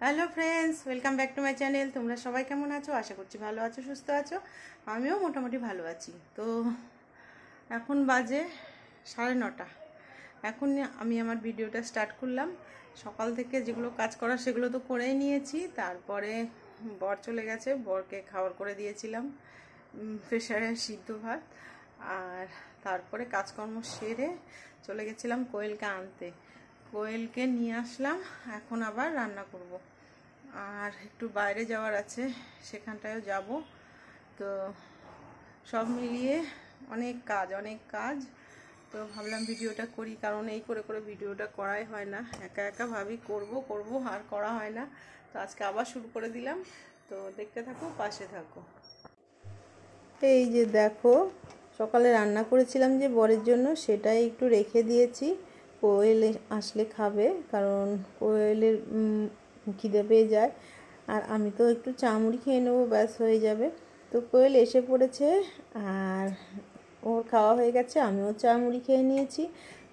Hello friends, welcome back to my channel. তোমরা সবাই কেমন আছো? আশা করছি ভালো আছো, সুস্থ আছো। আমিও মোটামুটি ভালো আছি। তো এখন বাজে 9:30। এখন আমি আমার ভিডিওটা স্টার্ট করলাম। সকাল থেকে যেগুলো কাজ করা সেগুলো তো করেই নিয়েছি। তারপরে বর চলে গেছে, বরকে খাবার করে দিয়েছিলাম প্রেশারে সিদ্ধ ভাত। আর তারপরে কাজকর্ম সেরে চলে গেছিলাম কোয়েলকে আনতে। কোয়েলকে নিয়ে আসলাম, এখন আবার রান্না করব। আর একটু বাইরে যাওয়ার আছে, সেখানটায়ও যাব। তো সব মিলিয়ে অনেক কাজ। তো ভাবলাম ভিডিওটা করি, কারণ এই করে করে ভিডিওটা করাই হয় না। একা একা ভাবি করব আর করা হয় না। তো আজকে আবার শুরু করে দিলাম। তো দেখতে থাকো, পাশে থাকো। এই যে দেখো, সকালে রান্না করেছিলাম যে বরের জন্য, সেটাই একটু রেখে দিয়েছি। কোয়েল আসলে খাবে, কারণ কোয়েলের খিদে পেয়ে যায়। আর আমি তো একটু চামড়ি খেয়ে নেবো, ব্যাস হয়ে যাবে। তো কোয়েল এসে পড়েছে, আর ওর খাওয়া হয়ে গেছে, আমিও চামড়ি খেয়ে নিয়েছি।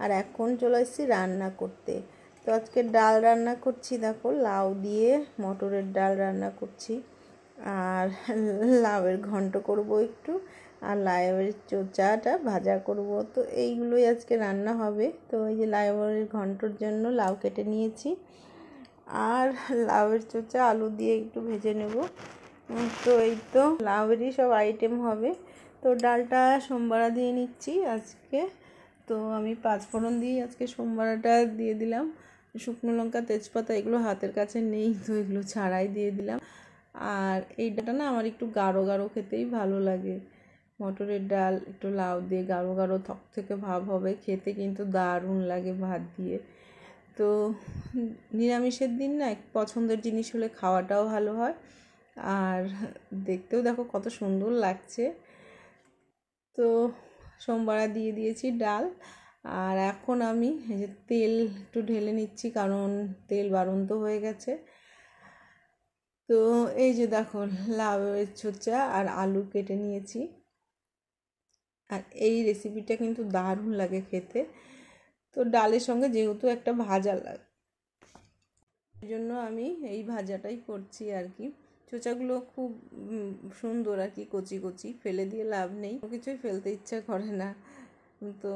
আর এখন চলে এসেছি রান্না করতে। তো আজকে ডাল রান্না করছি, দেখো লাউ দিয়ে মটরের ডাল রান্না করছি। আর লাউয়ের ঘন্ট করব একটু, আর লাউয়ের চোচাটা ভাজা করব। তো এইগুলোই আজকে রান্না হবে। তো এই যে লাউয়ের ঘন্টর জন্য লাউ কেটে নিয়েছি, আর লাউয়ের চোচা আলু দিয়ে একটু ভেজে নেব। তো এই তো লাউয়েরই সব আইটেম হবে। তো ডালটা সোমবারা দিয়ে নিচ্ছি আজকে। তো আমি 5 ফোড়ন দিয়ে আজকে সোমবারাটা দিয়ে দিলাম। শুকনো লঙ্কা, তেজপাতা এগুলো হাতের কাছে নেই, তো এগুলো ছাড়াই দিয়ে দিলাম। আর এই ডালটা না আমার একটু গাঢ় গাঢ় খেতেই ভালো লাগে। মটরের ডাল একটু লাউ দিয়ে গাঢ় গাঢ় থকথকে ভাব হবে, খেতে কিন্তু দারুণ লাগে ভাত দিয়ে। তো নিরামিষের দিন না পছন্দের জিনিস হলে খাওয়াটাও ভালো হয়, আর দেখতেও দেখো কত সুন্দর লাগছে। তো সোমবারা দিয়ে দিয়েছি ডাল। আর এখন আমি এই যে তেল একটু ঢেলে নিচ্ছি, কারণ তেল বাড়ন্ত হয়ে গেছে। তো এই যে দেখো লাউয়ের চোচা আর আলু কেটে নিয়েছি। আর এই রেসিপিটা কিন্তু দারুণ লাগে খেতে। তো ডালের সঙ্গে যেহেতু একটা ভাজা লাগে, এই জন্য আমি এই ভাজাটাই করছি আর কি। চোচাগুলো খুব সুন্দর আর কি, কচি কচি, ফেলে দিয়ে লাভ নেই, কিছুই ফেলতে ইচ্ছা করে না। তো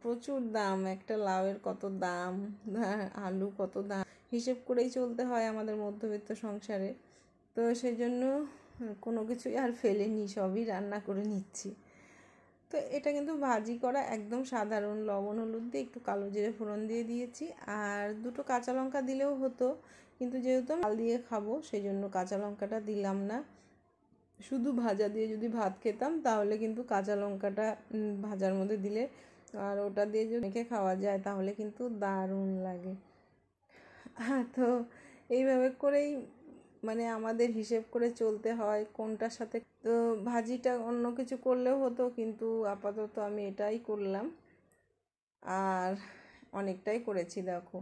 প্রচুর দাম, একটা লাউয়ের কত দাম, আলু কত দাম, হিসেব করেই চলতে হয় আমাদের মধ্যবিত্ত সংসারে। তো সেই জন্য কোনো কিছুই আর ফেলেনি, সবই রান্না করে নিচ্ছি। তো এটা কিন্তু ভাজি করা একদম সাধারণ, লবণ হলুদ দিয়ে একটু কালো জিরে ফোড়ন দিয়ে দিয়েছি। আর 2টো কাঁচা লঙ্কা দিলেও হতো, কিন্তু যেহেতু আমি ডাল দিয়ে খাবো সেই জন্য কাঁচা লঙ্কাটা দিলাম না। শুধু ভাজা দিয়ে যদি ভাত খেতাম তাহলে কিন্তু কাঁচা লঙ্কাটা ভাজার মধ্যে দিলে, আর ওটা দিয়ে যদি মেখে খাওয়া যায় তাহলে কিন্তু দারুণ লাগে। তো এইভাবে করেই মানে আমাদের হিসেব করে চলতে হয় কোনটার সাথে। তো ভাজিটা অন্য কিছু করলেও হতো, কিন্তু আপাতত আমি এটাই করলাম। আর অনেকটাই করেছি দেখো,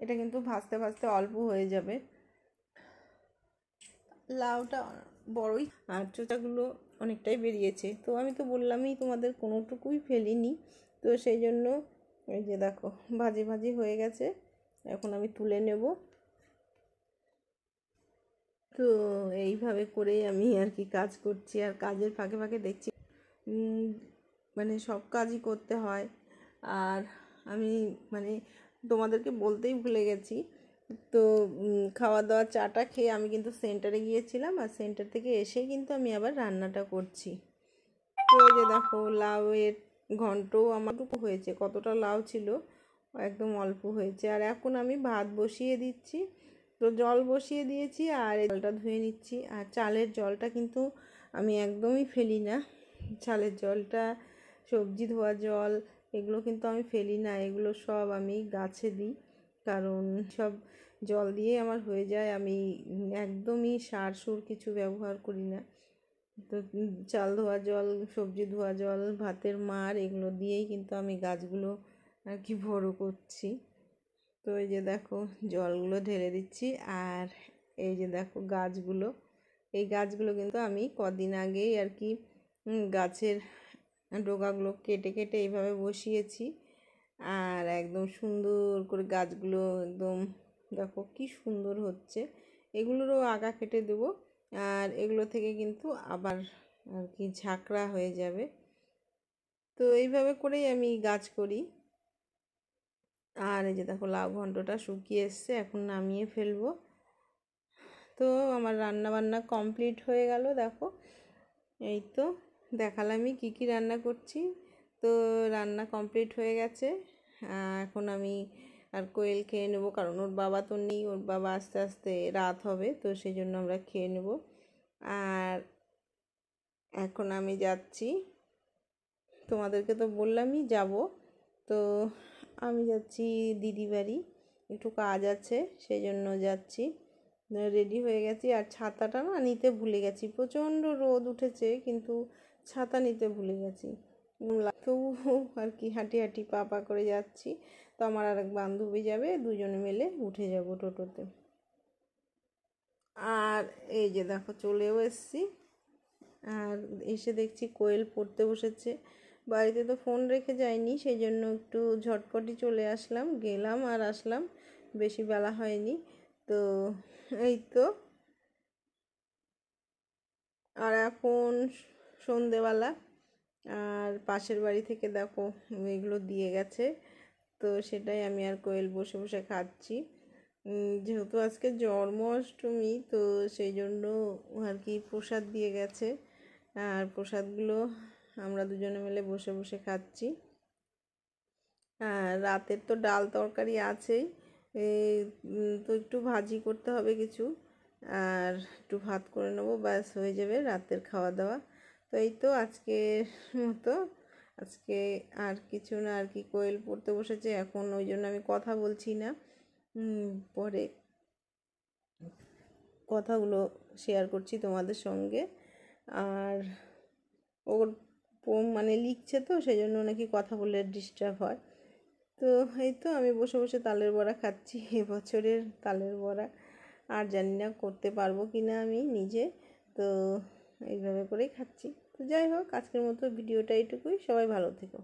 এটা কিন্তু ভাজতে ভাজতে অল্প হয়ে যাবে। লাউটা বড়ই, আর চোচাগুলো অনেকটাই বেরিয়েছে। তো আমি তো বললামই তোমাদের, কোনোটুকুই ফেলিনি। তো সেই জন্য এই যে দেখো ভাজি ভাজি হয়ে গেছে, এখন আমি তুলে নেব। তো এইভাবে করেই আমি আর কি কাজ করছি। আর কাজের ফাঁকে ফাঁকে দেখছি মানে সব কাজই করতে হয়। আর আমি মানে তোমাদেরকে বলতেই ভুলে গেছি, তো খাওয়া দাওয়া চাটা খেয়ে আমি কিন্তু সেন্টারে গিয়েছিলাম, আর সেন্টার থেকে এসে কিন্তু আমি আবার রান্নাটা করছি। তো এই যে দেখো লাউয়ের ঘন্টও আমারটুকু হয়েছে, কতটা লাউ ছিল একদম অল্প হয়েছে। আর এখন আমি ভাত বসিয়ে দিচ্ছি। তো জল বসিয়ে দিয়েছি, আর এই জলটা ধুয়ে নিচ্ছি। আর চালের জলটা কিন্তু আমি একদমই ফেলি না, চালের জলটা, সবজি ধোয়া জল এগুলো কিন্তু আমি ফেলি না, এগুলো সব আমি গাছে দিই, কারণ সব জল দিয়ে আমার হয়ে যায়। আমি একদমই সার সুর কিছু ব্যবহার করি না। তো চাল ধোয়া জল, সবজি ধোয়া জল, ভাতের মাড় এগুলো দিয়েই কিন্তু আমি গাছগুলো আর কি বড় করছি। তো এই যে দেখো জলগুলো ঢেলে দিচ্ছি। আর এই যে দেখো গাছগুলো, এই গাছগুলো কিন্তু আমি কদিন আগেই আর কি গাছের ডগাগুলো কেটে কেটে এইভাবে বসিয়েছি। আর একদম সুন্দর করে গাছগুলো একদম দেখো কি সুন্দর হচ্ছে। এগুলোরও আগা কেটে দেবো। আর এগুলো থেকে কিন্তু আবার আর কি ঝাঁকড়া হয়ে যাবে। তো এইভাবে করেই আমি গাছ করি। আর এই যে দেখো লাউ ঘন্টটা শুকিয়ে এসছে, এখন নামিয়ে ফেলবো। তো আমার রান্না বান্না কমপ্লিট হয়ে গেল। দেখো এই তো দেখালামই কি কি রান্না করছি। তো রান্না কমপ্লিট হয়ে গেছে। এখন আমি আর কোয়েল খেয়ে নেবো, কারণ ওর বাবা তো নেই, ওর বাবা আস্তে আস্তে রাত হবে, তো সেই জন্য আমরা খেয়ে নেব। আর এখন আমি যাচ্ছি, তোমাদেরকে তো বললামই যাব। তো আমি যাচ্ছি দিদি বাড়ি, একটু কাজ আছে সেই জন্য যাচ্ছি। রেডি হয়ে গেছি, আর ছাতাটা না নিতে ভুলে গেছি। প্রচণ্ড রোদ উঠেছে কিন্তু ছাতা নিতে ভুলে গেছি। তবু আর কি হাঁটি হাঁটি পা পা করে যাচ্ছি। তো আমার আর এক বান্ধবী যাবে, দুজনে মিলে উঠে যাব টোটোতে। আর এই যে দেখো চলেও এসছি। আর এসে দেখছি কোয়েল পড়তে বসেছে। বাড়িতে তো ফোন রেখে যাইনি, সেই জন্য একটু ঝটপটি চলে আসলাম, গেলাম আর আসলাম, বেশি বেলা হয়নি। তো এই তো, আর এখন সন্ধেবেলা। আর পাশের বাড়ি থেকে দেখো এগুলো দিয়ে গেছে, তো সেটাই আমি আর কোয়েল বসে বসে খাচ্ছি। যেহেতু আজকে জন্মাষ্টমী, তো সেই জন্য আর কি প্রসাদ দিয়ে গেছে। আর প্রসাদগুলো আমরা দুজনে মিলে বসে বসে খাচ্ছি। আর রাতের তো ডাল তরকারি আছেই, তো একটু ভাজি করতে হবে কিছু, আর একটু ভাত করে নেবো, ব্যাস হয়ে যাবে রাতের খাওয়া দাওয়া। তো এই তো আজকের মতো, আজকে আর কিছু না। আর কি কোয়েল পড়তে বসেছে এখন, ওই জন্য আমি কথা বলছি না, পরে কথাগুলো শেয়ার করছি তোমাদের সঙ্গে। আর ওর মানে লিখছে, তো সেই জন্য নাকি কথা বলে ডিস্টার্ব হয়। তো এই তো আমি বসে বসে তালের বড়া খাচ্ছি, এবছরের তালের বড়া। আর জানি না করতে পারবো কি না আমি নিজে, তো এইভাবে করেই খাচ্ছি। তো যাই হোক, আজকের মতো ভিডিওটা এইটুকুই। সবাই ভালো থেকো।